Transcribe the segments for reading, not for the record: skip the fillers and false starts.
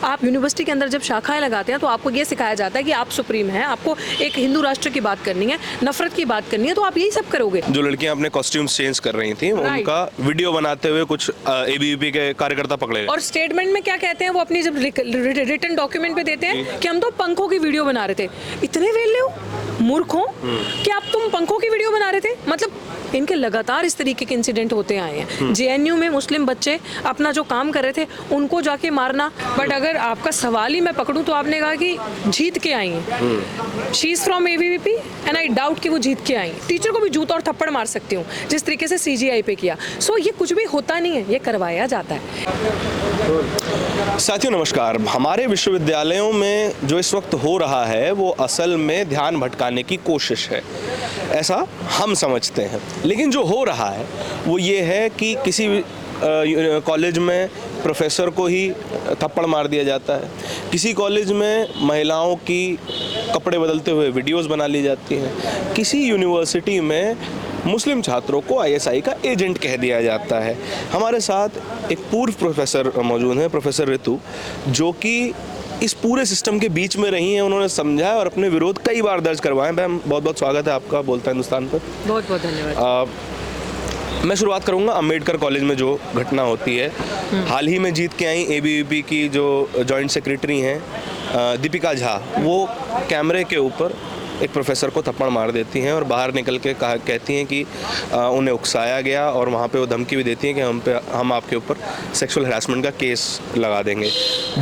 आप यूनिवर्सिटी के अंदर जब शाखाएं लगाते हैं तो आपको ये सिखाया जाता है कि आप सुप्रीम हैं, आपको एक हिंदू राष्ट्र की बात करनी है, नफरत की बात करनी है, तो आप यही सब करोगे। जो लड़कियां अपने कॉस्ट्यूम्स चेंज कर रही थी, उनका वीडियो बनाते हुए कुछ एबीवीपी के कार्यकर्ता पकड़े गए। और स्टेटमेंट में क्या कहते हैं वो अपनी जब रिटन डॉक्यूमेंट पे देते हैं कि हम तो पंखों की वीडियो बना रहे थे। इतने वेले हो, मूर्ख हो कि आप तुम पंखों की वीडियो बना रहे थे। मतलब इनके लगातार इस तरीके के इंसिडेंट होते आए हैं। जेएनयू में मुस्लिम बच्चे अपना जो काम कर रहे थे उनको जाके मारना। बट अगर आपका सवाल ही मैं पकड़ूं तो आपने कहा कि जीत के आई हैं, she is from ABVP and I doubt कि वो जीत के आई। टीचर को भी जूता और थप्पड़ मार सकती हूँ जिस तरीके से सीजीआई पे किया। सो ये कुछ भी होता नहीं है, ये करवाया जाता है। साथियों नमस्कार। हमारे विश्वविद्यालयों में जो इस वक्त हो रहा है वो असल में ध्यान भटकाने की कोशिश है, ऐसा हम समझते हैं। लेकिन जो हो रहा है वो ये है कि किसी कॉलेज में प्रोफेसर को ही थप्पड़ मार दिया जाता है, किसी कॉलेज में महिलाओं की कपड़े बदलते हुए वीडियोस बना ली जाती हैं, किसी यूनिवर्सिटी में मुस्लिम छात्रों को आईएसआई का एजेंट कह दिया जाता है। हमारे साथ एक पूर्व प्रोफेसर मौजूद हैं, प्रोफेसर ऋतु, जो कि इस पूरे सिस्टम के बीच में रही हैं। उन्होंने समझा और अपने विरोध कई बार दर्ज करवाए। मैम बहुत बहुत स्वागत है आपका बोलता हिंदुस्तान पर। बहुत बहुत धन्यवाद। मैं शुरुआत करूंगा अम्बेडकर कॉलेज में जो घटना होती है। हाल ही में जीत के आई एबीवीपी की जो जॉइंट सेक्रेटरी हैं दीपिका झा, वो कैमरे के ऊपर एक प्रोफेसर को थप्पड़ मार देती हैं और बाहर निकल के कहती हैं कि उन्हें उकसाया गया, और वहाँ पे वो धमकी भी देती हैं कि हम आपके ऊपर सेक्सुअल हरासमेंट का केस लगा देंगे।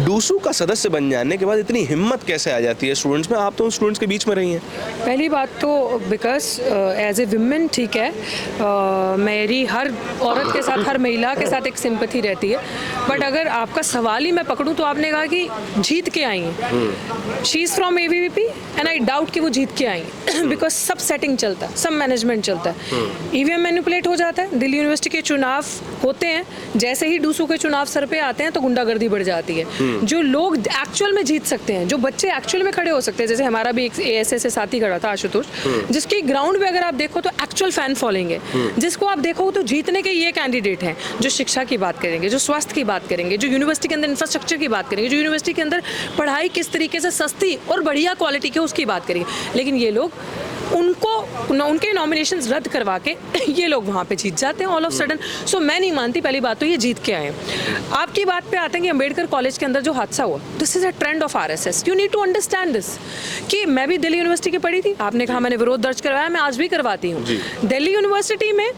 डूसू का सदस्य बन जाने के बाद इतनी हिम्मत कैसे आ जाती है स्टूडेंट्स में? आप तो उन स्टूडेंट्स के बीच में रही हैं। पहली बात तो बिकॉज एज ए विमेन, ठीक है, मेरी हर औरत के साथ, हर महिला के साथ एक सिंपैथी रहती है। बट अगर आपका सवाल ही मैं पकड़ूं तो आपने कहा कि जीत के आई हैं, she is from ABVP and I doubt कि वो जीत के आई बिकॉज सब सेटिंग चलता है, सब मैनेजमेंट चलता है। ईवीएम मैनिपुलेट हो जाता है। दिल्ली यूनिवर्सिटी के चुनाव होते हैं, जैसे ही डूसू के चुनाव सर पे आते हैं तो गुंडागर्दी बढ़ जाती है। जो लोग एक्चुअल में जीत सकते हैं, जो बच्चे एक्चुअल में खड़े हो सकते हैं, जैसे हमारा भी एक एएसए से साथी खड़ा था आशुतोष, जिसकी ग्राउंड पे अगर आप देखो तो एक्चुअल फैन फॉलोइंग है, जिसको आप देखो तो जीतने के ये कैंडिडेट हैं जो शिक्षा की बात करेंगे, जो स्वास्थ्य की बात करेंगे, जो यूनिवर्सिटी के अंदर इंफ्रास्ट्रक्चर की बात करेंगे, जो यूनिवर्सिटी के अंदर पढ़ाई किस तरीके से सस्ती और बढ़िया क्वालिटी की उसकी बात करेंगे। लेकिन ये लोग उनके नॉमिनेशंस रद्द करवा के ये लोग वहाँ पे जीत जाते हैं ऑल ऑफ सडन। सो मैं नहीं मानती, पहली बात तो ये जीत के आए। आपकी बात पे आते हैं कि अम्बेडकर कॉलेज के अंदर जो हादसा हुआ, this is a trend of RSS. You need to understand this कि मैं भी दिल्ली यूनिवर्सिटी की पढ़ी थी, आपने कहा मैंने विरोध दर्ज करवाया, मैं आज भी करवाती हूँ। दिल्ली यूनिवर्सिटी में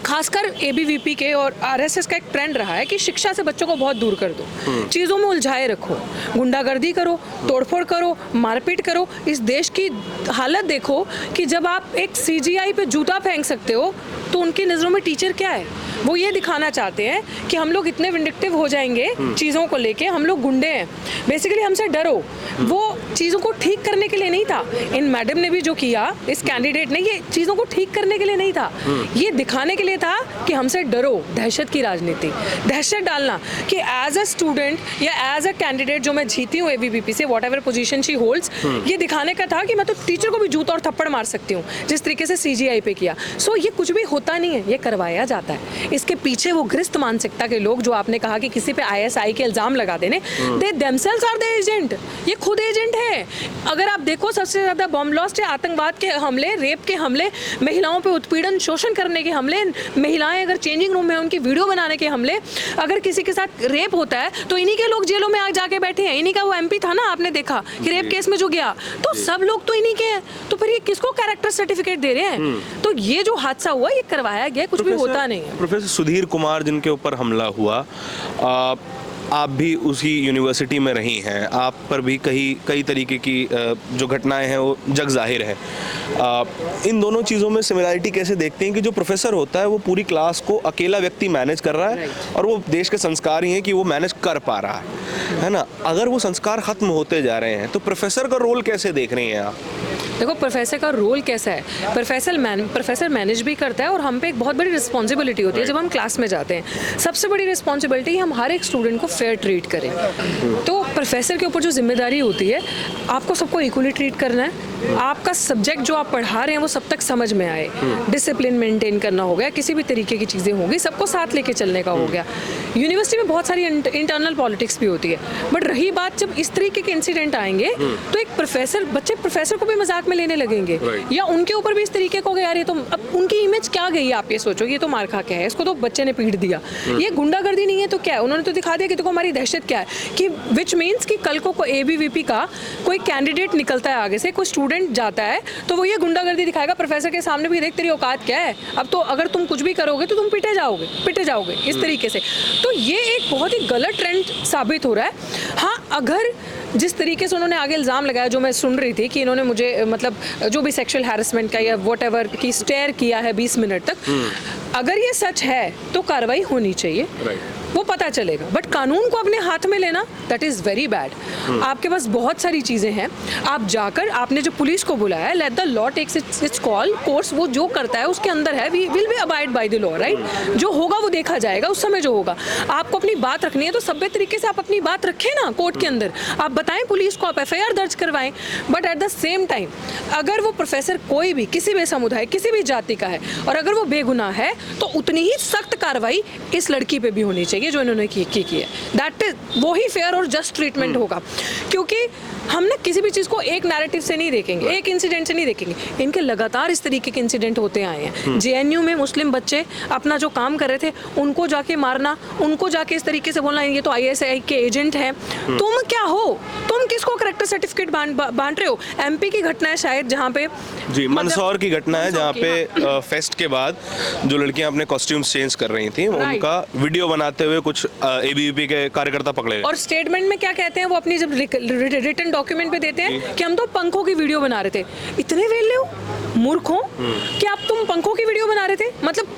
खासकर एबीवीपी के और आरएसएस का एक ट्रेंड रहा है कि शिक्षा से बच्चों को बहुत दूर कर दो, चीज़ों में उलझाए रखो, गुंडागर्दी करो, तोड़फोड़ करो, मारपीट करो। इस देश की हालत देखो कि जब आप एक सीजीआई पे जूता फेंक सकते हो तो उनकी नज़रों में टीचर क्या है? वो ये दिखाना चाहते हैं कि हम लोग इतने विंडिक्टिव हो जाएंगे चीज़ों को लेके, हम लोग गुंडे हैं, बेसिकली हमसे डरो। वो चीज़ों को ठीक करने के लिए नहीं था। इन मैडम ने भी जो किया, इस कैंडिडेट ने, ये चीज़ों को ठीक करने के लिए नहीं था, ये दिखाने के लिए था कि हमसे डरो। दहशत की राजनीति, दहशत डालना कि एज अ स्टूडेंट या एज अ कैंडिडेट जो मैं जीती हूँ एबीवीपी से, what ever position she holds, ये दिखाने का था कि मैं तो टीचर को भी जूता और थप्पड़ मार सकती हूँ जिस तरीके से सीजीआई पे किया। सो ये कुछ भी होता नहीं है, ये करवाया जाता है। इसके पीछे वो ग्रस्त मानसिकता के लोग जो आपने कहा कि किसी पे आईएसआई के इल्जाम लगा देने, they themselves are the agent, ये खुद एजेंट है। अगर आप देखो सबसे ज्यादा बॉम्ब ब्लास्ट है, आतंकवाद के हमले, रेप के हमले, महिलाओं पे उत्पीड़न शोषण करने के हमले, महिलाएं अगर चेंजिंग रूम में उनकी वीडियो बनाने के हमले, अगर किसी के साथ रेप होता है तो इन्हीं के लोग जेलों में जाके बैठे हैं। इन्हीं का वो एमपी था ना, आपने देखा कि रेप केस में जो गया, तो सब लोग तो इन्हीं के हैं। तो फिर ये किसको कैरेक्टर सर्टिफिकेट दे रहे हैं? तो ये जो हादसा हुआ ये करवाया गया, कुछ भी होता नहीं है। प्रोफेसर सुधीर कुमार जिनके ऊपर हमला हुआ, आप भी उसी यूनिवर्सिटी में रही हैं, आप पर भी कई तरीके की जो घटनाएं हैं वो जग जाहिर है। इन दोनों चीज़ों में सिमिलरिटी कैसे देखते हैं कि जो प्रोफेसर होता है वो पूरी क्लास को अकेला व्यक्ति मैनेज कर रहा है और वो देश के संस्कार ही हैं कि वो मैनेज कर पा रहा है ना? अगर वो संस्कार खत्म होते जा रहे हैं तो प्रोफेसर का रोल कैसे देख रही हैं आप? देखो प्रोफेसर का रोल कैसा है, प्रोफेसर मैनेज भी करता है और हम पे एक बहुत बड़ी रिस्पॉन्सिबिलिटी होती है जब हम क्लास में जाते हैं। सबसे बड़ी रिस्पॉन्सिबिलिटी हम हर एक स्टूडेंट को फेयर ट्रीट करें। तो प्रोफेसर के ऊपर जो जिम्मेदारी होती है, आपको सबको इक्वली ट्रीट करना है, आपका सब्जेक्ट जो आप पढ़ा रहे हैं वो सब तक समझ में आए, डिसिप्लिन मेंटेन करना हो गया, किसी भी तरीके की चीज़ें होंगी, सबको साथ लेके चलने का हो गया। यूनिवर्सिटी में बहुत सारी इंटरनल पॉलिटिक्स भी होती है, बट रही बात जब इस तरीके के इंसिडेंट आएंगे तो एक बच्चे प्रोफेसर को भी मजाक में लेने लगेंगे, या उनके ऊपर भी इस तरीके को, यार ये तो अब उनकी इमेज क्या गई, आप ये सोचो ये तो मार खा के है, इसको तो बच्चे ने पीट दिया, ये गुंडागर्दी नहीं है तो क्या है, उन्होंने तो दिखा दिया कि देखो हमारी दहशत क्या है, कि विच मीन्स कि कल को ABVP का कोई कैंडिडेट निकलता है आगे से, कोई स्टूडेंट जाता है तो वो ये गुंडागर्दी दिखाएगा प्रोफेसर के सामने भी, देख तेरी औकात क्या है, अब तो अगर तुम कुछ भी करोगे तो तुम पिटे जाओगे इस तरीके से। तो ये एक बहुत ही गलत ट्रेंड साबित हो रहा है। हाँ, अगर जिस तरीके से उन्होंने आगे इल्ज़ाम लगाया, जो मैं सुन रही थी कि इन्होंने मुझे मतलब जो भी सेक्सुअल हैरेसमेंट का या व्हाटएवर की स्टेयर किया है 20 मिनट तक, अगर ये सच है तो कार्रवाई होनी चाहिए, वो पता चलेगा। बट कानून को अपने हाथ में लेना, दैट इज़ वेरी बैड। आपके पास बहुत सारी चीज़ें हैं, आप जाकर, आपने जो पुलिस को बुलाया, let the law takes its call, course वो जो करता है उसके अंदर है, we will be abide by the law, right. जो होगा वो देखा जाएगा उस समय जो होगा। आपको अपनी बात रखनी है तो सभ्य तरीके से आप अपनी बात रखें ना कोर्ट के अंदर, आप बताएं पुलिस को, आप FIR दर्ज करवाएं। But at the same time अगर वो प्रोफेसर कोई भी किसी भी समुदाय किसी भी जाति का है और अगर वो बेगुनाह है तो उतनी ही सख्त कार्रवाई इस लड़की पे भी होनी चाहिए जो इन्होंने की है। दैट इज वो ही फेयर और जस्ट ट्रीटमेंट होगा, क्योंकि हम ना किसी भी चीज़ को एक नैरेटिव से नहीं देखेंगे, एक इंसिडेंट से नहीं देखेंगे। इनके लगातार इस तरीके के इंसिडेंट होते आए हैं। JNU में मुस्लिम बच्चे अपना जो काम कर रहे थे उनको जाके मारना, उनको जाके इस तरीके से बोलना ये तो ISI के एजेंट हैं। तुम क्या हो, तुम किसको करेक्टर सर्टिफिकेट बांट रहे हो। MP की घटना है शायद, जहाँ पे जी मंदसौर की घटना है, जहाँ पे फेस्ट के बाद जो लड़कियां अपने कॉस्ट्यूम्स चेंज कर रही थी, उनका वीडियो बनाते हुए कुछ ABVP के कार्यकर्ता पकड़े। और स्टेटमेंट में क्या कहते हैं वो अपनी जब रिटन डॉक्यूमेंट पे देते हैं कि हम तो पंखों की वीडियो बना रहे थे। इतने वेले हो, मूर्ख हो कि आप तुम पंखों की वीडियो बना रहे थे। मतलब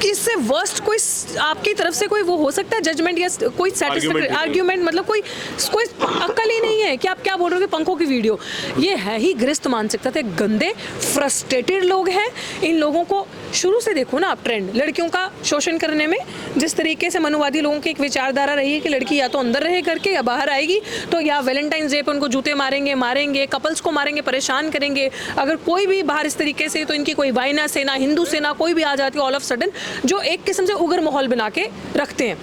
कि इससे वर्स्ट कोई आपकी तरफ से कोई वो हो सकता है जजमेंट या कोई सेटिस्फैक्टरी आर्ग्यूमेंट, मतलब कोई अक्ल ही नहीं है कि आप क्या बोल रहे हो कि पंखों की वीडियो। ये है ही गृहस्थ मानसिकता थे, गंदे फ्रस्ट्रेटेड लोग हैं। इन लोगों को शुरू से देखो ना आप ट्रेंड, लड़कियों का शोषण करने में जिस तरीके से मनुवादी लोगों की एक विचारधारा रही है कि लड़की या तो अंदर रहे करके या बाहर आएगी, तो या वैलेंटाइंस डे पर उनको जूते मारेंगे, कपल्स को मारेंगे, परेशान करेंगे। अगर कोई भी बाहर इस तरीके से, तो इनकी कोई वायना सेना, हिंदू सेना कोई भी आ जाती है ऑल ऑफ सडन, जो एक किस्म से उग्र माहौल बना के रखते हैं।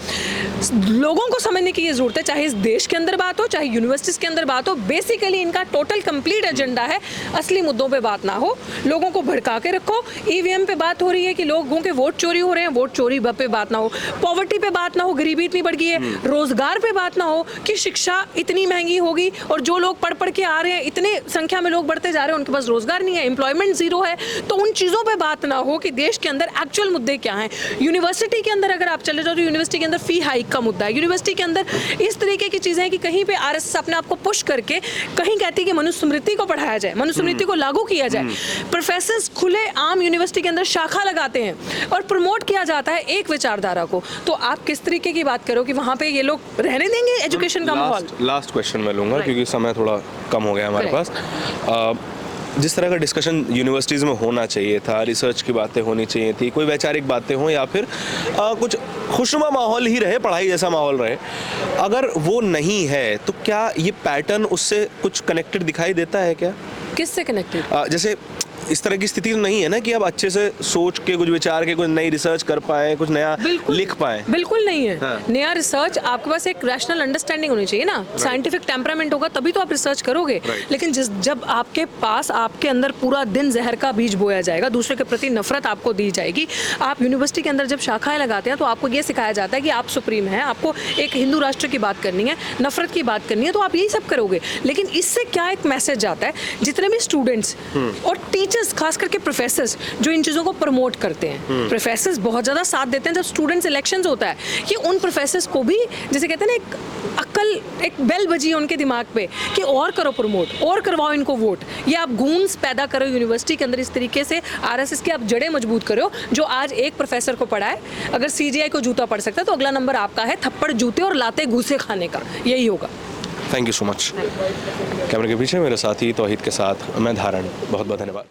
लोगों को समझने की ये जरूरत है, चाहे इस देश के अंदर बात हो चाहे यूनिवर्सिटीज के अंदर बात हो, बेसिकली इनका टोटल कंप्लीट एजेंडा है असली मुद्दों पे बात ना हो, लोगों को भड़का के रखो। EVM पे बात हो रही है कि लोगों के वोट चोरी हो रहे हैं, वोट चोरी पे बात ना हो, पॉवर्टी पे बात ना हो, गरीबी इतनी बढ़ गई है, रोजगार पे बात ना हो कि शिक्षा इतनी महंगी होगी और जो लोग पढ़ के आ रहे हैं, इतने संख्या में लोग बढ़ते जा रहे हैं, उनके पास रोजगार नहीं है, एम्प्लॉयमेंट जीरो है, तो उन चीज़ों पे बात ना हो कि देश के अंदर एक्चुअल मुद्दे क्या हैं। यूनिवर्सिटी के अंदर अगर आप चले जाओ तो यूनिवर्सिटी के अंदर फी हाइक का मुद्दा है, यूनिवर्सिटी के अंदर इस तरीके की चीज़ें हैं कि कहीं पे RSS अपने आप को पुश करके कहीं कहती है कि मनुस्मृति को पढ़ाया जाए, मनुस्मृति को लागू किया जाए। प्रोफेसर्स खुले आम यूनिवर्सिटी के अंदर शाखा लगाते हैं और प्रमोट किया जाता है एक विचारधारा को, तो आप किस तरीके की बात करो कि वहाँ पे ये लोग रहने देंगे एजुकेशन का माहौल। लास्ट क्वेश्चन मैं लूँगा क्योंकि समय थोड़ा कम हो गया हमारे पास। जिस तरह का डिस्कशन यूनिवर्सिटीज़ में होना चाहिए था, रिसर्च की बातें होनी चाहिए थी, कोई वैचारिक बातें हों या फिर कुछ खुशनुमा माहौल ही रहे, पढ़ाई जैसा माहौल रहे, अगर वो नहीं है तो क्या ये पैटर्न उससे कुछ कनेक्टेड दिखाई देता है क्या? किससे कनेक्टेड? जैसे इस तरह की स्थिति तो नहीं है ना कि आप अच्छे से सोच के कुछ विचार के कुछ नई रिसर्च कर पाए, कुछ नया लिख पाए। बिल्कुल नहीं है। हाँ। नया रिसर्च, आपके पास एक रैशनल अंडरस्टैंडिंग होनी चाहिए ना, साइंटिफिक टेम्परामेंट होगा तभी तो आप रिसर्च करोगे। लेकिन जब आपके पास आपके अंदर पूरा दिन जहर का बीज बोया जाएगा, दूसरे के प्रति नफरत आपको दी जाएगी, आप यूनिवर्सिटी के अंदर जब शाखाएं लगाते हैं तो आपको ये सिखाया जाता है कि आप सुप्रीम हैं, आपको एक हिंदू राष्ट्र की बात करनी है, नफरत की बात करनी है, तो आप यही सब करोगे। लेकिन इससे क्या एक मैसेज आता है, जितने भी स्टूडेंट्स और टीचर्स, खास करके प्रोफेसर्स जो इन चीज़ों को प्रमोट करते हैं, प्रोफेसर्स बहुत ज़्यादा साथ देते हैं जब स्टूडेंट्स इलेक्शंस होता है, कि उन प्रोफेसर्स को भी जैसे कहते हैं ना एक अक्ल, एक बेल बजी है उनके दिमाग पे कि और करो प्रमोट, और करवाओ इनको वोट, ये आप गूंज पैदा करो यूनिवर्सिटी के अंदर, इस तरीके से RSS की आप जड़ें मजबूत करो। जो आज एक प्रोफेसर को पढ़ा है, अगर CGI को जूता पड़ सकता है तो अगला नंबर आपका है थप्पड़ जूते और लाते घूसे खाने का, यही होगा। Thank you so much. कैमरे के पीछे मेरे साथी तौहीद के साथ मैं धारण, बहुत बहुत धन्यवाद।